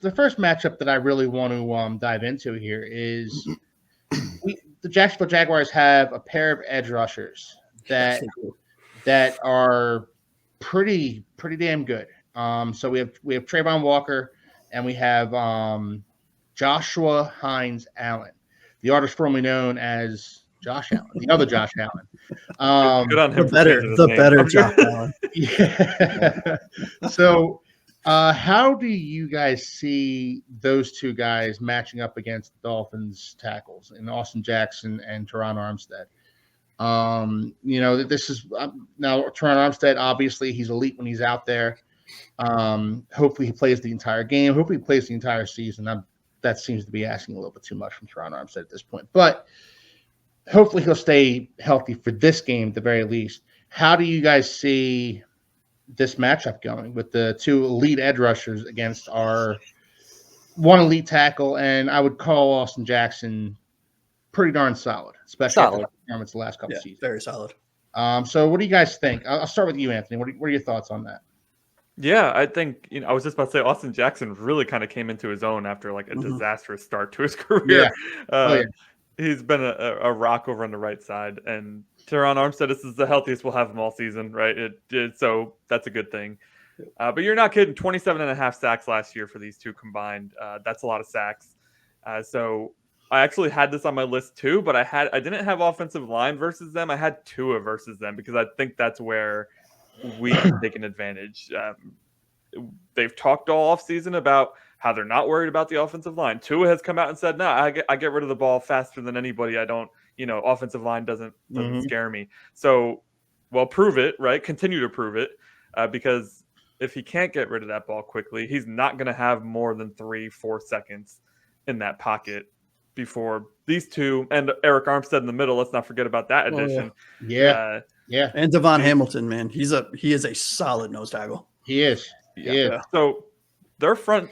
the first matchup that I really want to dive into here is the Jacksonville Jaguars have a pair of edge rushers that are pretty damn good. So we have Trayvon Walker and we have Joshua Hines Allen, the artist formerly known as Josh Allen, the other Josh Allen. Good on him. The better Josh Allen. Yeah. So, how do you guys see those two guys matching up against the Dolphins tackles in Austin Jackson and Teron Armstead? This is now Teron Armstead. Obviously, he's elite when he's out there. Hopefully, he plays the entire game. Hopefully, he plays the entire season. That seems to be asking a little bit too much from Teron Armstead at this point, but hopefully, he'll stay healthy for this game at the very least. How do you guys see this matchup going with the two elite edge rushers against our one elite tackle? And I would call Austin Jackson pretty darn solid, especially after the performance the last couple of seasons. Very solid. So what do you guys think? I'll start with you, Anthony. What are your thoughts on that? Yeah, I think, I was just about to say Austin Jackson really kind of came into his own after like a disastrous start to his career. Yeah. He's been a rock over on the right side, and Teron Armstead, this is the healthiest we'll have him all season, right? So that's a good thing. But you're not kidding. 27.5 sacks last year for these two combined. That's a lot of sacks. So I actually had this on my list too, but I didn't have offensive line versus them. I had Tua versus them because I think that's where we can take an advantage. They've talked all offseason about how they're not worried about the offensive line. Tua has come out and said, no, I get rid of the ball faster than anybody. I don't, offensive line doesn't scare me. So, well, prove it, right? Continue to prove it, because if he can't get rid of that ball quickly, he's not going to have more than 3-4 seconds in that pocket before these two and Eric Armstead in the middle. Let's not forget about that addition. Yeah. And Devon Hamilton, man, he is a solid nose tackle. He is. Yeah. So their front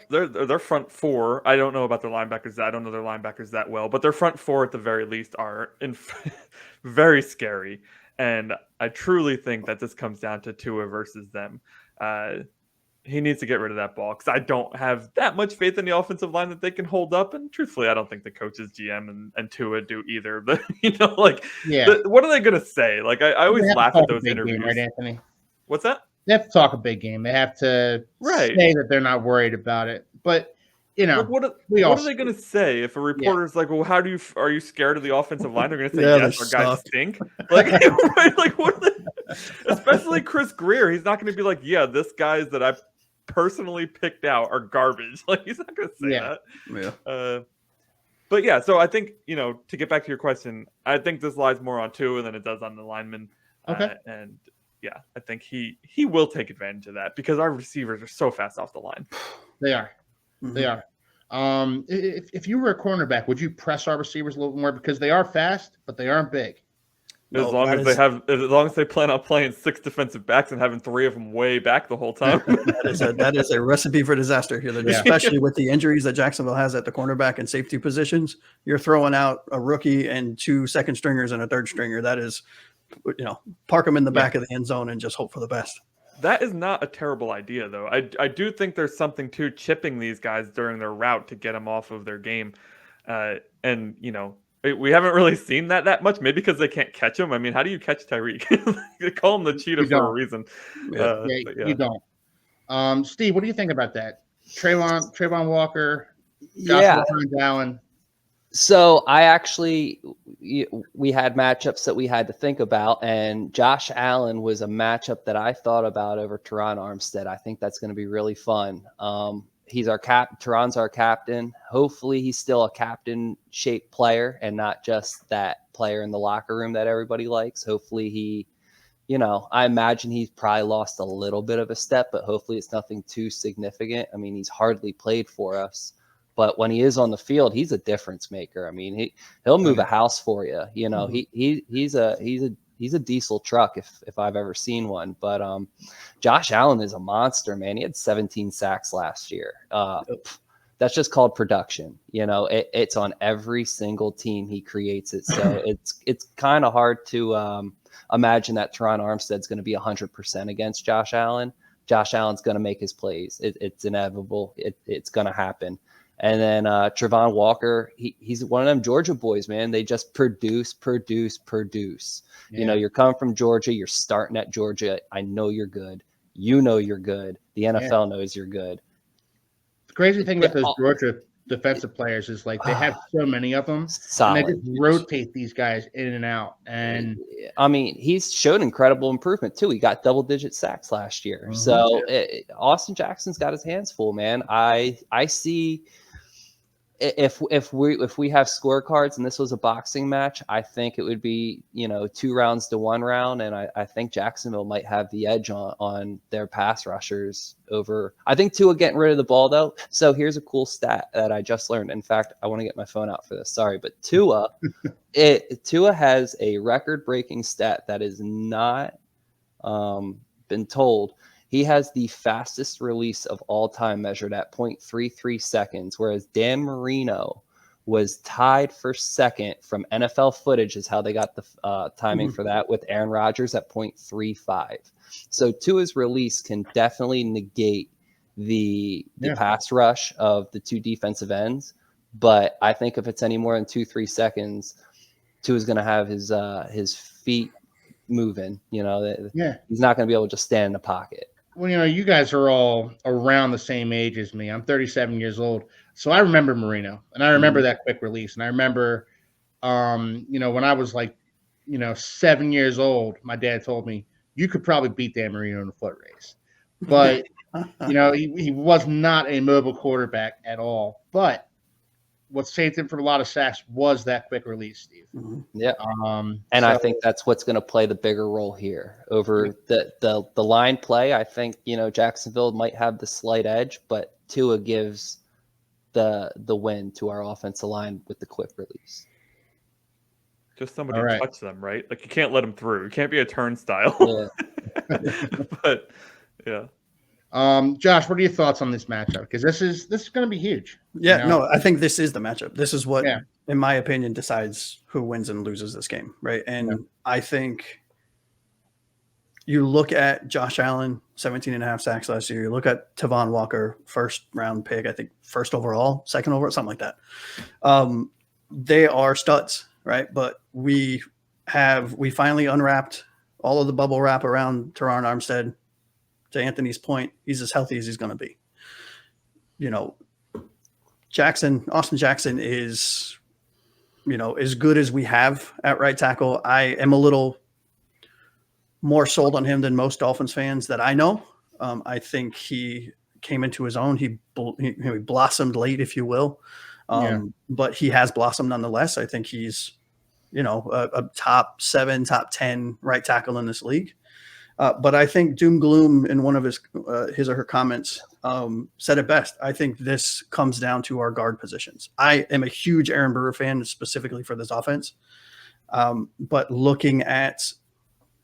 four, I don't know about their linebackers. I don't know their linebackers that well, but their front four at the very least are very scary. And I truly think that this comes down to Tua versus them. He needs to get rid of that ball because I don't have that much faith in the offensive line that they can hold up. And truthfully, I don't think the coaches, GM, and Tua do either. But, what are they going to say? Like, I always laugh at those interviews. Game, right, Anthony? What's that? They have to talk a big game. They have to say that they're not worried about it. But, what are they going to say if a reporter's like, well, are you scared of the offensive line? They're going to say, yes, our guys stink. Like, right? Like, what are they? Especially Chris Greer. He's not going to be like, yeah, this guys that I've personally picked out are garbage. Like, he's not going to say that. Yeah. But yeah, so I think, to get back to your question, I think this lies more on Tua than it does on the lineman. Okay. And yeah, I think he will take advantage of that because our receivers are so fast off the line. They are. Mm-hmm. They are. If you were a cornerback, would you press our receivers a little more because they are fast, but they aren't big? As long as they plan on playing 6 defensive backs and having 3 of them way back the whole time. that is a recipe for disaster here, especially with the injuries that Jacksonville has at the cornerback and safety positions. You're throwing out a rookie and 2 second stringers and a third stringer. That is, park them in the back of the end zone and just hope for the best. That is not a terrible idea, though. I do think there's something to chipping these guys during their route to get them off of their game. And, we haven't really seen that much, maybe because they can't catch him. I mean, how do you catch Tyreek? They call him the cheetah for a reason. You don't. Steve, what do you think about that? Trayvon Walker, Joshua Allen. So we had matchups that we had to think about, and Josh Allen was a matchup that I thought about over Teron Armstead. I think that's going to be really fun. He's our Teron's our captain. Hopefully he's still a captain shaped player and not just that player in the locker room that everybody likes. Hopefully he, I imagine he's probably lost a little bit of a step, but hopefully it's nothing too significant. I mean, he's hardly played for us, but when he is on the field, he's a difference maker. I mean, he'll move a house for you. He's a diesel truck if I've ever seen one. But Josh Allen is a monster, man. He had 17 sacks last year. That's just called production. It's on every single team he creates it. So it's kind of hard to imagine that Teron Armstead's going to be 100% against Josh Allen. Josh Allen's going to make his plays. It's inevitable. It's going to happen. And then Travon Walker, he's one of them Georgia boys, man. They just produce. Yeah. You know, you're coming from Georgia. You're starting at Georgia. I know you're good. You know you're good. The NFL knows you're good. The crazy thing about those Georgia defensive players is like they have so many of them. Solid. And they just rotate these guys in and out. And I mean, he's showed incredible improvement too. He got double-digit sacks last year. Mm-hmm. So Austin Jackson's got his hands full, man. I see. If we have scorecards and this was a boxing match, I think it would be, 2 rounds to 1 round. And I think Jacksonville might have the edge on their pass rushers over. I think Tua getting rid of the ball, though. So here's a cool stat that I just learned. In fact, I want to get my phone out for this. Sorry, but Tua has a record-breaking stat that is not been told. He has the fastest release of all time measured at 0.33 seconds, whereas Dan Marino was tied for second from NFL footage is how they got the timing for that with Aaron Rodgers at 0.35. So Tua's release can definitely negate the pass rush of the 2 defensive ends. But I think if it's any more than 2-3 seconds, Tua's going to have his feet moving. He's not going to be able to just stand in the pocket. Well, you guys are all around the same age as me. I'm 37 years old. So I remember Marino, and I remember that quick release. And I remember, when I was 7 years old, my dad told me, you could probably beat Dan Marino in a foot race. But, he was not a mobile quarterback at all. But what saved him from a lot of sacks was that quick release, Steve. Yeah. I think that's what's going to play the bigger role here over the line play. I think, Jacksonville might have the slight edge, but Tua gives the win to our offensive line with the quick release. Just somebody touch them, right? Like you can't let them through. You can't be a turnstile. Yeah. But yeah. Josh, what are your thoughts on this matchup? Because this is going to be huge. Yeah, no, I think this is the matchup. This is what, in my opinion, decides who wins and loses this game, right? And I think you look at Josh Allen, 17.5 sacks last year. You look at Travon Walker, first-round pick, I think first overall, second overall, something like that. They are studs, right? But we finally unwrapped all of the bubble wrap around Terron Armstead. To Anthony's point, he's as healthy as he's going to be. Austin Jackson is, as good as we have at right tackle. I am a little more sold on him than most Dolphins fans that I know. I think he came into his own. He blossomed late, if you will. But he has blossomed nonetheless. I think he's, a top 7, top 10 right tackle in this league. But I think Doom Gloom in one of his or her comments said it best. I think this comes down to our guard positions. I am a huge Aaron Burr fan specifically for this offense. But looking at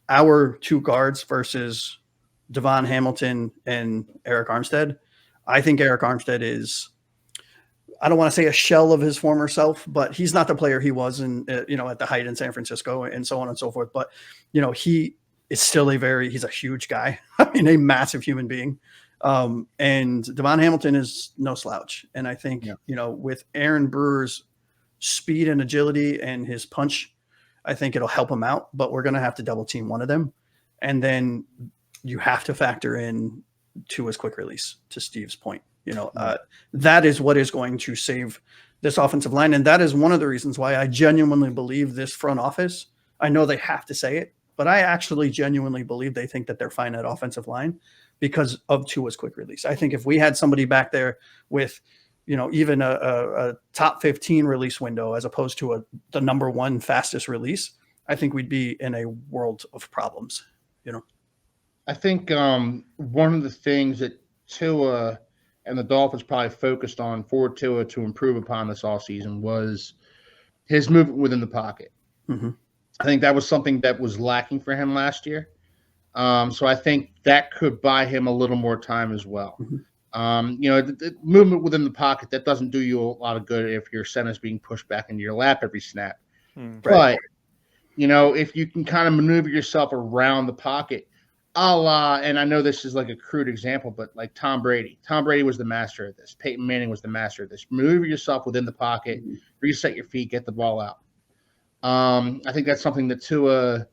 our 2 guards versus Devon Hamilton and Eric Armstead, I think Eric Armstead is, I don't want to say a shell of his former self, but he's not the player he was at the height in San Francisco and so on and so forth. But, he is still he's a huge guy. I mean, a massive human being. And Devon Hamilton is no slouch. And I think, with Aaron Burr's speed and agility and his punch, I think it'll help him out, but we're going to have to double team one of them. And then you have to factor in Tua's quick release, to Steve's point. That is what is going to save this offensive line. And that is one of the reasons why I genuinely believe this front office, I know they have to say it, but I actually genuinely believe they think that they're fine at offensive line because of Tua's quick release. I think if we had somebody back there with, even a top 15 release window as opposed to the number 1 fastest release, I think we'd be in a world of problems. I think one of the things that Tua and the Dolphins probably focused on for Tua to improve upon this offseason was his movement within the pocket. Mm-hmm. I think that was something that was lacking for him last year. So I think that could buy him a little more time as well. Mm-hmm. The movement within the pocket, that doesn't do you a lot of good if your center's being pushed back into your lap every snap. But, if you can kind of maneuver yourself around the pocket, and I know this is like a crude example, but like Tom Brady. Tom Brady was the master of this. Peyton Manning was the master of this. Maneuver yourself within the pocket, reset your feet, get the ball out. I think that's something that Tua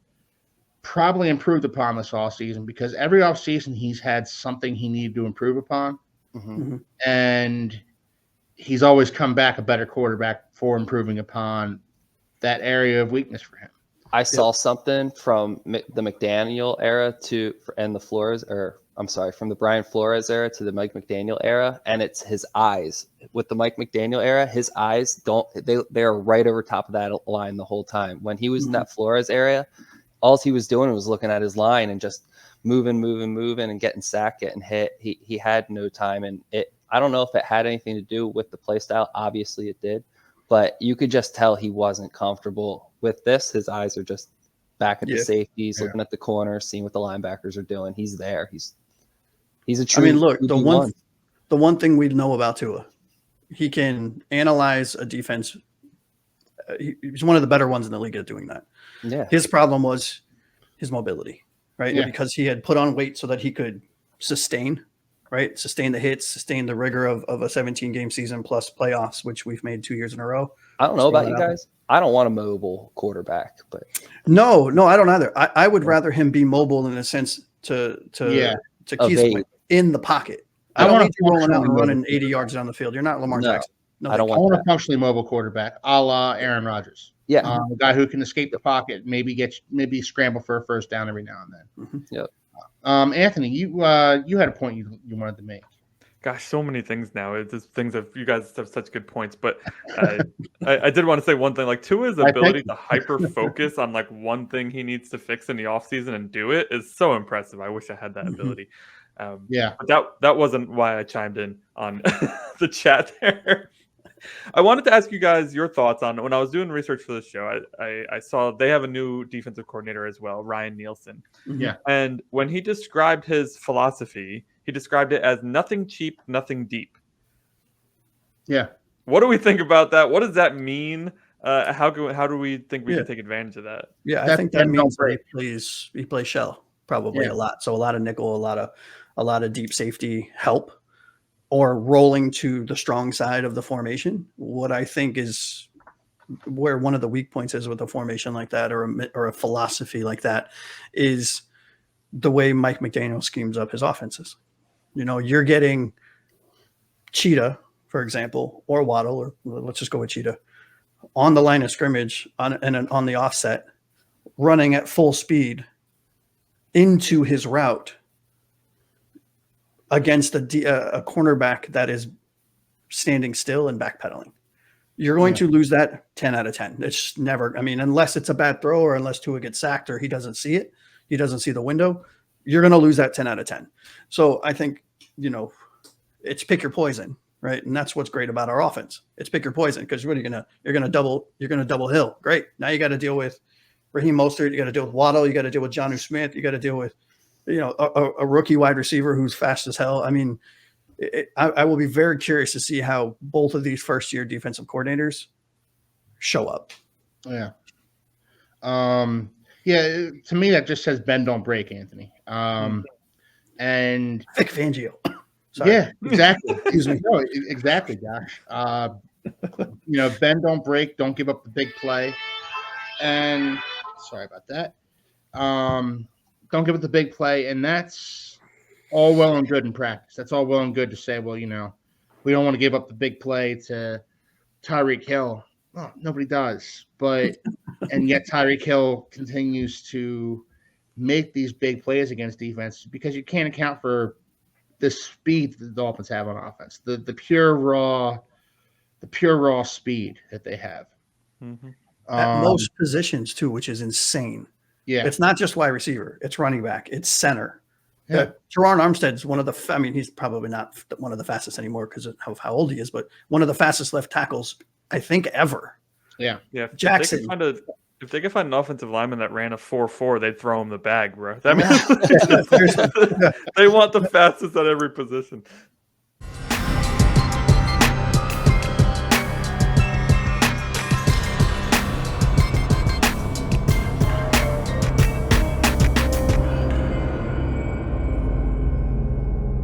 probably improved upon this offseason because every offseason he's had something he needed to improve upon. And he's always come back a better quarterback for improving upon that area of weakness for him. I saw something from the McDaniel era from the Brian Flores era to the Mike McDaniel era, and it's his eyes. With the Mike McDaniel era, his eyes they're right over top of that line the whole time. When he was in that Flores area, all he was doing was looking at his line and just moving and getting sacked, getting hit. He had no time, and I don't know if it had anything to do with the play style. Obviously it did, but you could just tell he wasn't comfortable with this. His eyes are just back at the safeties, looking at the corner, seeing what the linebackers are doing. He's there. He's a true. I mean, look, the one thing we know about Tua, he can analyze a defense. He's one of the better ones in the league at doing that. Yeah. His problem was his mobility, right? Yeah. Because he had put on weight so that he could sustain the hits, sustain the rigor of a 17-game season plus playoffs, which we've made 2 years in a row. I don't know about you guys. I don't want a mobile quarterback, but no, I don't either. I would rather him be mobile in a sense to keep in the pocket. I don't need you rolling out and running 80 yards down the field. You're not Lamar Jackson. No, I want a functionally mobile quarterback, a la Aaron Rodgers. Yeah, a guy who can escape the pocket, maybe scramble for a first down every now and then. Yep. Anthony, you had a point you wanted to make. Gosh, so many things now. It's just things that you guys have such good points, but I did want to say one thing. Like Tua's ability to hyper focus on like one thing he needs to fix in the offseason and do it is so impressive. I wish I had that ability. But that wasn't why I chimed in on the chat there. I wanted to ask you guys your thoughts on when I was doing research for this show. I saw they have a new defensive coordinator as well, Ryan Nielsen. Yeah. And when he described his philosophy, he described it as nothing cheap, nothing deep. Yeah. What do we think about that? What does that mean? How do we think we can take advantage of that? Yeah, I think that means he plays shell probably a lot. So a lot of nickel, a lot of deep safety help, or rolling to the strong side of the formation. What I think is where one of the weak points is with a formation like that or a philosophy like that is the way Mike McDaniel schemes up his offenses. You know, you're getting Cheetah, for example, or Waddle, or let's just go with Cheetah, on the line of scrimmage on the offset, running at full speed into his route against a cornerback that is standing still and backpedaling. You're going to lose that 10 out of 10. It's never, unless it's a bad throw or unless Tua gets sacked or he doesn't see it, he doesn't see the window, you're going to lose that 10 out of 10. So I think, it's pick your poison, right? And that's what's great about our offense. It's pick your poison, because what are you're going to double Hill. Great. Now you got to deal with Raheem Mostert. You got to deal with Waddle. You got to deal with Jonnu Smith. You got to deal with, a rookie wide receiver who's fast as hell. I will be very curious to see how both of these first-year defensive coordinators show up. Yeah. To me, that just says bend, don't break, Anthony. And Vic Fangio. Sorry. Yeah, exactly. Excuse me. No, exactly, Josh. Bend, don't break, don't give up the big play. And sorry about that. Don't give it the big play, and that's all well and good in practice. That's all well and good to say, well, we don't want to give up the big play to Tyreek Hill. Well, nobody does. But and yet Tyreek Hill continues to make these big plays against defense because you can't account for the speed that the Dolphins have on offense. The pure raw speed that they have. Mm-hmm. At most positions too, which is insane. Yeah, it's not just wide receiver; it's running back, it's center. Yeah, Teron Armstead's one of the. He's probably not one of the fastest anymore because of how old he is, but one of the fastest left tackles I think ever. Yeah. Jackson. If they could find an offensive lineman that ran a 4.4, they'd throw him the bag, bro. They want the fastest at every position.